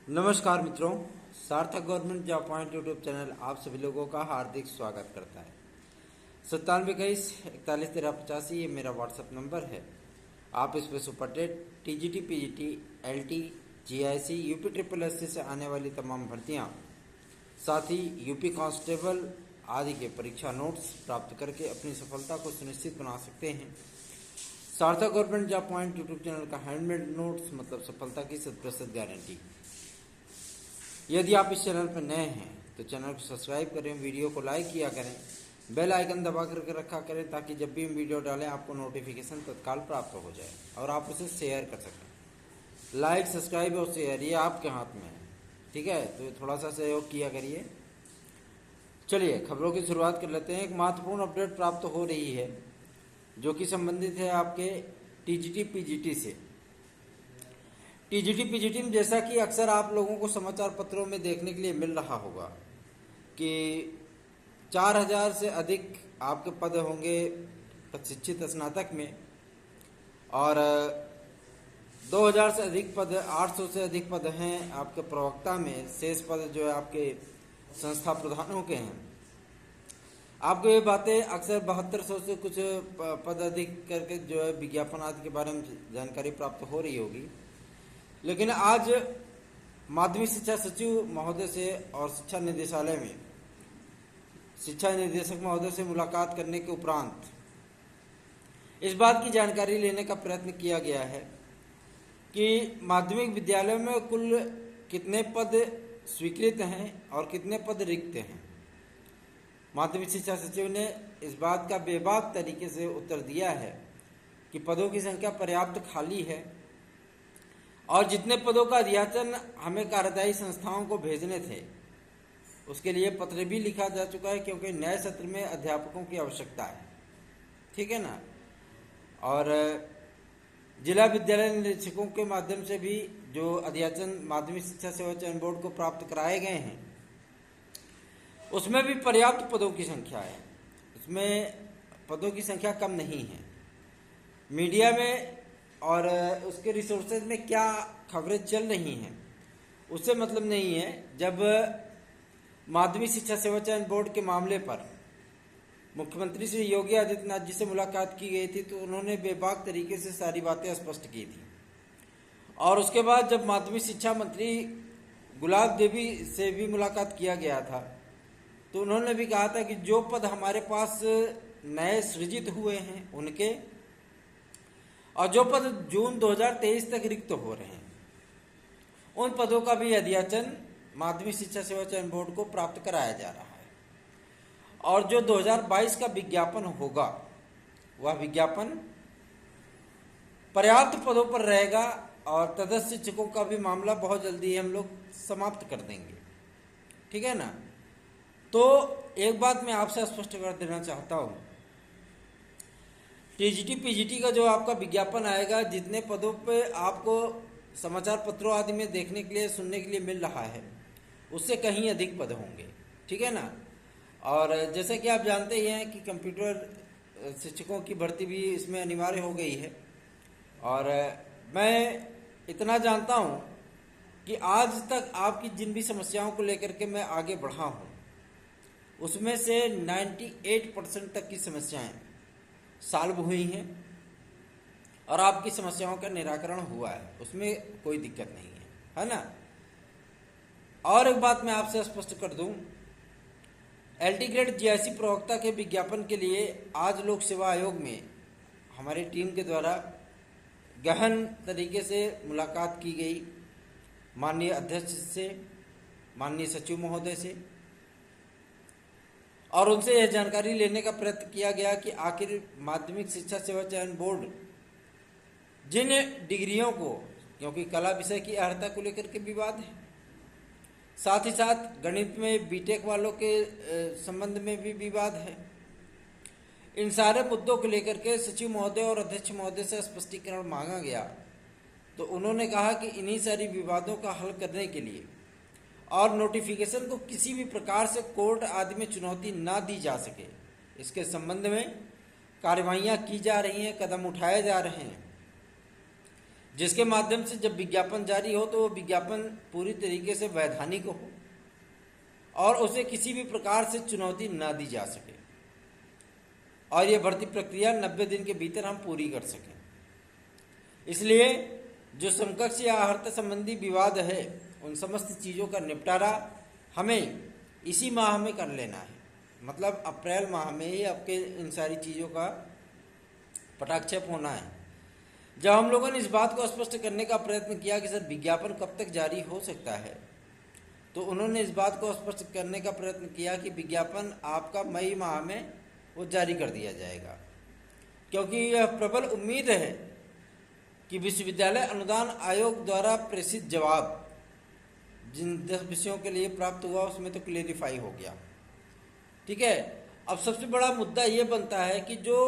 नमस्कार मित्रों, सार्थक government job point YouTube channel आप सभी लोगों का हार्दिक स्वागत करता है। 9721411385 ये मेरा व्हाट्सएप नंबर है। आप इस पर super TET, TGT, PGT, LT, GIC, UP triple SC से आने वाली तमाम भर्तियां, साथ ही यूपी कांस्टेबल आदि के परीक्षा नोट्स प्राप्त करके अपनी सफलता को सुनिश्चित बना सकते हैं। सार्थक government job point YouTube channel का हैंडमेड नोट्स मतलब सफलता की 100% गारंटी। यदि आप इस चैनल पर नए हैं तो चैनल को सब्सक्राइब करें, वीडियो को लाइक किया करें, बेल आइकन दबा करके रखा करें ताकि जब भी हम वीडियो डालें आपको नोटिफिकेशन तत्काल प्राप्त हो जाए और आप उसे शेयर कर सकें। लाइक, सब्सक्राइब और शेयर ये आपके हाथ में है, ठीक है? तो थोड़ा सा सहयोग किया करिए। चलिए खबरों की शुरुआत कर लेते हैं। एक महत्वपूर्ण अपडेट प्राप्त हो रही है जो कि संबंधित है आपके टीजीटी पीजीटी से। टीजीटी पीजीटी में जैसा कि अक्सर आप लोगों को समाचार पत्रों में देखने के लिए मिल रहा होगा कि 4000 से अधिक आपके पद होंगे प्रशिक्षित स्नातक में और 2000 से अधिक पद, 800 से अधिक पद हैं आपके प्रवक्ता में। शेष पद जो है आपके संस्था प्रधानों के हैं। आपको ये बातें अक्सर 7200 से कुछ पद अधिक करके जो है विज्ञापन आदि के बारे में जानकारी प्राप्त हो रही होगी। लेकिन आज माध्यमिक शिक्षा सचिव महोदय से और शिक्षा निदेशालय में शिक्षा निदेशक महोदय से मुलाकात करने के उपरांत इस बात की जानकारी लेने का प्रयत्न किया गया है कि माध्यमिक विद्यालयों में कुल कितने पद स्वीकृत हैं और कितने पद रिक्त हैं। माध्यमिक शिक्षा सचिव ने इस बात का बेबाक तरीके से उत्तर दिया है कि पदों की संख्या पर्याप्त खाली है और जितने पदों का अध्याचन हमें कार्यदायी संस्थाओं को भेजने थे उसके लिए पत्र भी लिखा जा चुका है, क्योंकि नए सत्र में अध्यापकों की आवश्यकता है, ठीक है ना। और जिला विद्यालय निरीक्षकों के माध्यम से भी जो अध्याचन माध्यमिक शिक्षा सेवा चयन बोर्ड को प्राप्त कराए गए हैं उसमें भी पर्याप्त पदों की संख्या है। उसमें पदों की संख्या कम नहीं है। मीडिया में और उसके रिसोर्सेज में क्या खबरें चल रही हैं उससे मतलब नहीं है। जब माध्यमिक शिक्षा सेवा चयन बोर्ड के मामले पर मुख्यमंत्री श्री योगी आदित्यनाथ जी से मुलाकात की गई थी तो उन्होंने बेबाक तरीके से सारी बातें स्पष्ट की थी। और उसके बाद जब माध्यमिक शिक्षा मंत्री गुलाब देवी से भी मुलाकात किया गया था तो उन्होंने भी कहा था कि जो पद हमारे पास नए सृजित हुए हैं उनके और जो पद जून 2023 तक रिक्त हो रहे हैं उन पदों का भी अध्याचन माध्यमिक शिक्षा सेवा चयन बोर्ड को प्राप्त कराया जा रहा है। और जो 2022 का विज्ञापन होगा वह विज्ञापन पर्याप्त पदों पर रहेगा और तदस्थ शिक्षकों का भी मामला बहुत जल्दी हम लोग समाप्त कर देंगे, ठीक है ना। तो एक बात मैं आपसे स्पष्ट कर देना चाहता हूं, टीजीटी पीजीटी का जो आपका विज्ञापन आएगा, जितने पदों पे आपको समाचार पत्रों आदि में देखने के लिए सुनने के लिए मिल रहा है उससे कहीं अधिक पद होंगे, ठीक है ना। और जैसे कि आप जानते ही हैं कि कंप्यूटर शिक्षकों की भर्ती भी इसमें अनिवार्य हो गई है। और मैं इतना जानता हूं कि आज तक आपकी जिन भी समस्याओं को लेकर के मैं आगे बढ़ा हूं उसमें से 98% तक की समस्याएं सॉल्व हुई हैं और आपकी समस्याओं का निराकरण हुआ है, उसमें कोई दिक्कत नहीं है ना। और एक बात मैं आपसे स्पष्ट कर दूं, एलटी ग्रेड जीआईसी प्रवक्ता के विज्ञापन के लिए आज लोक सेवा आयोग में हमारी टीम के द्वारा गहन तरीके से मुलाकात की गई माननीय अध्यक्ष से, माननीय सचिव महोदय से, और उनसे यह जानकारी लेने का प्रयत्न किया गया कि आखिर माध्यमिक शिक्षा सेवा चयन बोर्ड जिन डिग्रियों को, क्योंकि कला विषय की अर्हता को लेकर के विवाद है, साथ ही साथ गणित में बीटेक वालों के संबंध में भी विवाद है, इन सारे मुद्दों को लेकर के सचिव महोदय और अध्यक्ष महोदय से स्पष्टीकरण मांगा गया। तो उन्होंने कहा कि इन्हीं सारी विवादों का हल करने के लिए और नोटिफिकेशन को किसी भी प्रकार से कोर्ट आदि में चुनौती ना दी जा सके, इसके संबंध में कार्यवाहियां की जा रही हैं, कदम उठाए जा रहे हैं। जिसके माध्यम से जब विज्ञापन जारी हो तो वो विज्ञापन पूरी तरीके से वैधानिक हो और उसे किसी भी प्रकार से चुनौती ना दी जा सके और ये भर्ती प्रक्रिया 90 दिन के भीतर हम पूरी कर सकें। इसलिए जो समकक्ष या अर्हता संबंधी विवाद है उन समस्त चीज़ों का निपटारा हमें इसी माह में कर लेना है, मतलब अप्रैल माह में ही आपके इन सारी चीज़ों का पटाक्षेप होना है। जब हम लोगों ने इस बात को स्पष्ट करने का प्रयत्न किया कि सर विज्ञापन कब तक जारी हो सकता है, तो उन्होंने इस बात को स्पष्ट करने का प्रयत्न किया कि विज्ञापन आपका मई माह में वो जारी कर दिया जाएगा, क्योंकि यह प्रबल उम्मीद है कि विश्वविद्यालय अनुदान आयोग द्वारा प्रेषित जवाब जिन 10 विषयों के लिए प्राप्त हुआ उसमें तो क्लेरिफाई हो गया। ठीक है, अब सबसे बड़ा मुद्दा ये बनता है कि जो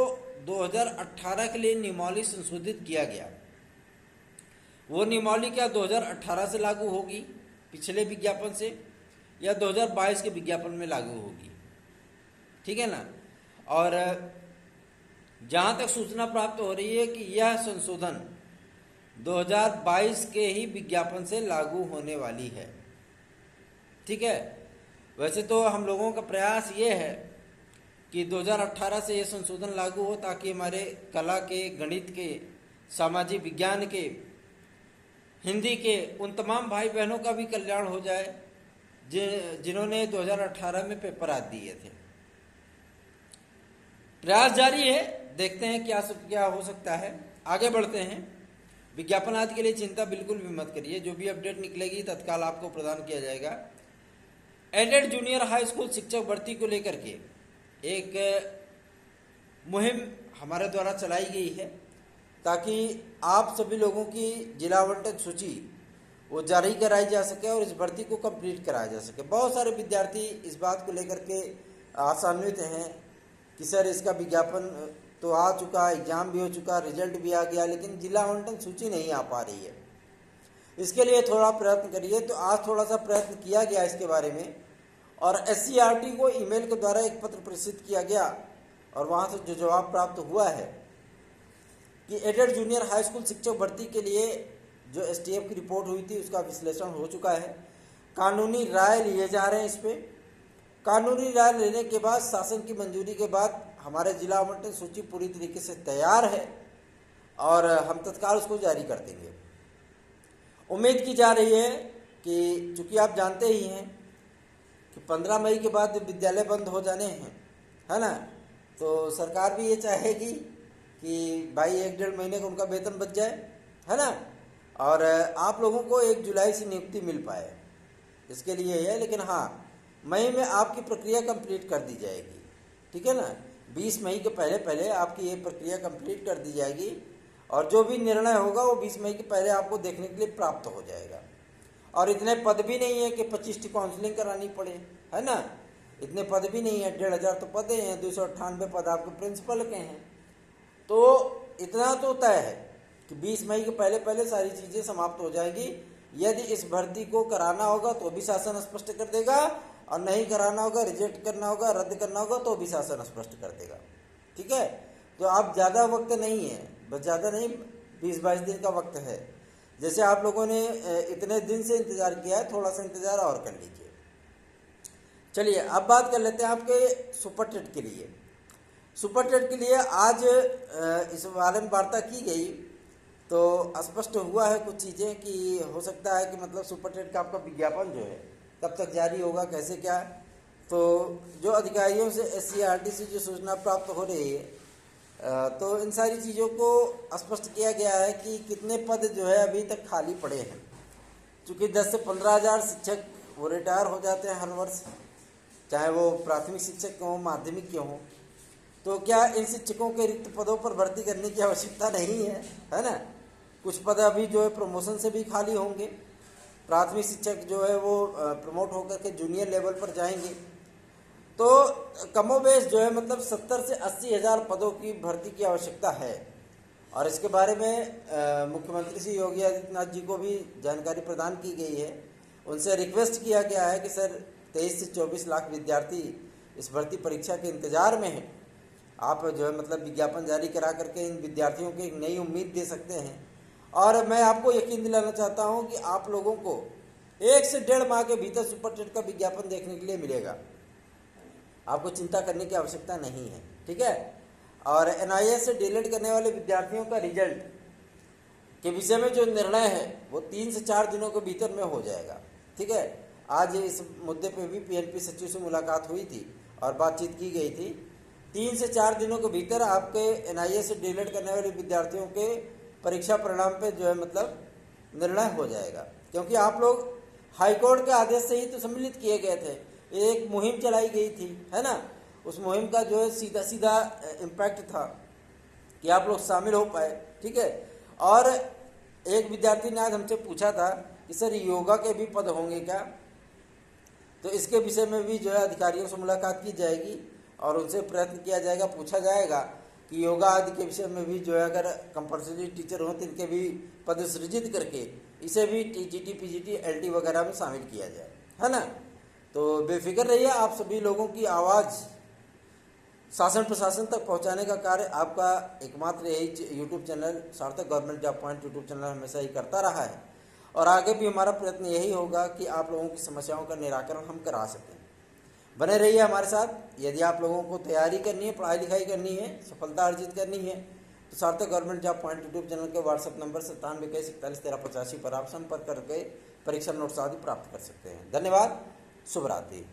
2018 के लिए नियमावली संशोधित किया गया, वो नियमावली क्या 2018 से लागू होगी पिछले विज्ञापन से, या 2022 के विज्ञापन में लागू होगी? ठीक है ना। और जहाँ तक सूचना प्राप्त हो रही है कि यह संशोधन 2022 के ही विज्ञापन से लागू होने वाली है। ठीक है, वैसे तो हम लोगों का प्रयास ये है कि 2018 से ये संशोधन लागू हो ताकि हमारे कला के, गणित के, सामाजिक विज्ञान के, हिंदी के उन तमाम भाई बहनों का भी कल्याण हो जाए जिन्होंने 2018 में पेपर आज दिए थे। प्रयास जारी है, देखते हैं क्या हो सकता है। आगे बढ़ते हैं। विज्ञापन आदि के लिए चिंता बिल्कुल भी मत करिए, जो भी अपडेट निकलेगी तत्काल आपको प्रदान किया जाएगा। एडेड जूनियर हाई स्कूल शिक्षक भर्ती को लेकर के एक मुहिम हमारे द्वारा चलाई गई है ताकि आप सभी लोगों की जिला आवंटन सूची वो जारी कराई जा सके और इस भर्ती को कंप्लीट कराया जा सके। बहुत सारे विद्यार्थी इस बात को लेकर के आशान्वित हैं कि सर इसका विज्ञापन तो आ चुका, एग्जाम भी हो चुका, रिजल्ट भी आ गया, लेकिन जिला आवंटन सूची नहीं आ पा रही है। इसके लिए थोड़ा प्रयत्न करिए। तो आज थोड़ा सा प्रयत्न किया गया इसके बारे में और SCRT को ईमेल के द्वारा एक पत्र प्रेषित किया गया और वहाँ से जो जवाब प्राप्त हुआ है कि एडेड जूनियर हाई स्कूल शिक्षक भर्ती के लिए जो STF की रिपोर्ट हुई थी उसका विश्लेषण हो चुका है। कानूनी राय लिए जा रहे हैं इस पर। कानूनी राय लेने के बाद, शासन की मंजूरी के बाद हमारे जिला आवंटन सूची पूरी तरीके से तैयार है और हम तत्काल उसको जारी कर देंगे। उम्मीद की जा रही है कि चूँकि आप जानते ही हैं कि 15 मई के बाद विद्यालय बंद हो जाने हैं, है ना, तो सरकार भी ये चाहेगी कि भाई 1-1.5 महीने का उनका वेतन बच जाए, है ना, और आप लोगों को 1 जुलाई से नियुक्ति मिल पाए, इसके लिए है। लेकिन हाँ, मई में आपकी प्रक्रिया कंप्लीट कर दी जाएगी। ठीक है ना, 20 मई के पहले आपकी ये प्रक्रिया कंप्लीट कर दी जाएगी और जो भी निर्णय होगा वो 20 मई के पहले आपको देखने के लिए प्राप्त हो जाएगा। और इतने पद भी नहीं है कि 25 की काउंसलिंग करानी पड़े, है ना, इतने पद भी नहीं है। 1,500 तो पद हैं, 298 पद आपके प्रिंसिपल के हैं। तो इतना तो तय है कि 20 मई के पहले सारी चीज़ें समाप्त हो जाएगी। यदि इस भर्ती को कराना होगा तो भी शासन स्पष्ट कर देगा और नहीं कराना होगा, रिजेक्ट करना होगा, रद्द करना होगा तो भी शासन स्पष्ट कर देगा। ठीक है, तो आप ज़्यादा वक्त नहीं है, बस ज़्यादा नहीं, 20-22 दिन का वक्त है। जैसे आप लोगों ने इतने दिन से इंतज़ार किया है, थोड़ा सा इंतज़ार और कर लीजिए। चलिए अब बात कर लेते हैं आपके सुपर टेट के लिए। सुपर टेट के लिए आज इस बारे में वार्ता की गई तो स्पष्ट हुआ है कुछ चीज़ें कि हो सकता है कि मतलब सुपर टेट का आपका विज्ञापन जो है कब तक जारी होगा, कैसे क्या। तो जो अधिकारियों से SCRT से जो सूचना प्राप्त हो रही है तो इन सारी चीज़ों को स्पष्ट किया गया है कि कितने पद जो है अभी तक खाली पड़े हैं। चूँकि 10 से 15 हज़ार शिक्षक वो रिटायर हो जाते हैं हर वर्ष, चाहे वो प्राथमिक शिक्षक के हों, माध्यमिक के हों। तो क्या इन शिक्षकों के रिक्त पदों पर भर्ती करने की आवश्यकता नहीं है ना। कुछ पद अभी जो है प्रमोशन से भी खाली होंगे। प्राथमिक शिक्षक जो है वो प्रमोट होकर के जूनियर लेवल पर जाएंगे। तो कमोबेश जो है मतलब 70 से 80 हज़ार पदों की भर्ती की आवश्यकता है और इसके बारे में मुख्यमंत्री श्री योगी आदित्यनाथ जी को भी जानकारी प्रदान की गई है। उनसे रिक्वेस्ट किया गया है कि सर 23 से 24 लाख विद्यार्थी इस भर्ती परीक्षा के इंतज़ार में हैं। आप जो है मतलब विज्ञापन जारी करा करके इन विद्यार्थियों को एक नई उम्मीद दे सकते हैं और मैं आपको यकीन दिलाना चाहता हूं कि आप लोगों को 1 से 1.5 माह के भीतर सुपर टेट का विज्ञापन देखने के लिए मिलेगा। आपको चिंता करने की आवश्यकता नहीं है, ठीक है। और एनआईएस से डीएलएड करने वाले विद्यार्थियों का रिजल्ट के विषय में जो निर्णय है वो 3 से 4 दिनों के भीतर में हो जाएगा, ठीक है। आज इस मुद्दे पे भी पीएनपी सचिव से मुलाकात हुई थी और बातचीत की गई थी। 3 से 4 दिनों के भीतर आपके एनआईएस से डीएलएड करने वाले विद्यार्थियों के परीक्षा परिणाम पे जो है मतलब निर्णय हो जाएगा, क्योंकि आप लोग हाईकोर्ट के आदेश से ही तो सम्मिलित किए गए थे। एक मुहिम चलाई गई थी, है ना। उस मुहिम का जो है सीधा सीधा इम्पैक्ट था कि आप लोग शामिल हो पाए, ठीक है। और एक विद्यार्थी ने आज हमसे पूछा था कि सर योगा के भी पद होंगे क्या, तो इसके विषय में भी जो है अधिकारियों से मुलाकात की जाएगी और उनसे प्रयत्न किया जाएगा, पूछा जाएगा कि योगा आदि के विषय में भी जो है अगर कंपल्सरी टीचर हो तो इनके भी पद सृजित करके इसे भी टीजीटी पीजीटी एलटी वगैरह में शामिल किया जाए, है ना। तो बेफिक्र रहिए, आप सभी लोगों की आवाज़ शासन प्रशासन तक पहुंचाने का कार्य आपका एकमात्र यही यूट्यूब चैनल सार्थक government job point YouTube channel हमेशा ही करता रहा है और आगे भी हमारा प्रयत्न यही होगा कि आप लोगों की समस्याओं का निराकरण हम करा सकें। बने रहिए हमारे साथ। यदि आप लोगों को तैयारी करनी है, पढ़ाई लिखाई करनी है, सफलता अर्जित करनी है तो सार्थक government job point YouTube channel के व्हाट्सएप नंबर 9721411385 पर आप संपर्क करके परीक्षा नोट्स आदि प्राप्त कर सकते हैं। धन्यवाद, शुभ रात्रि।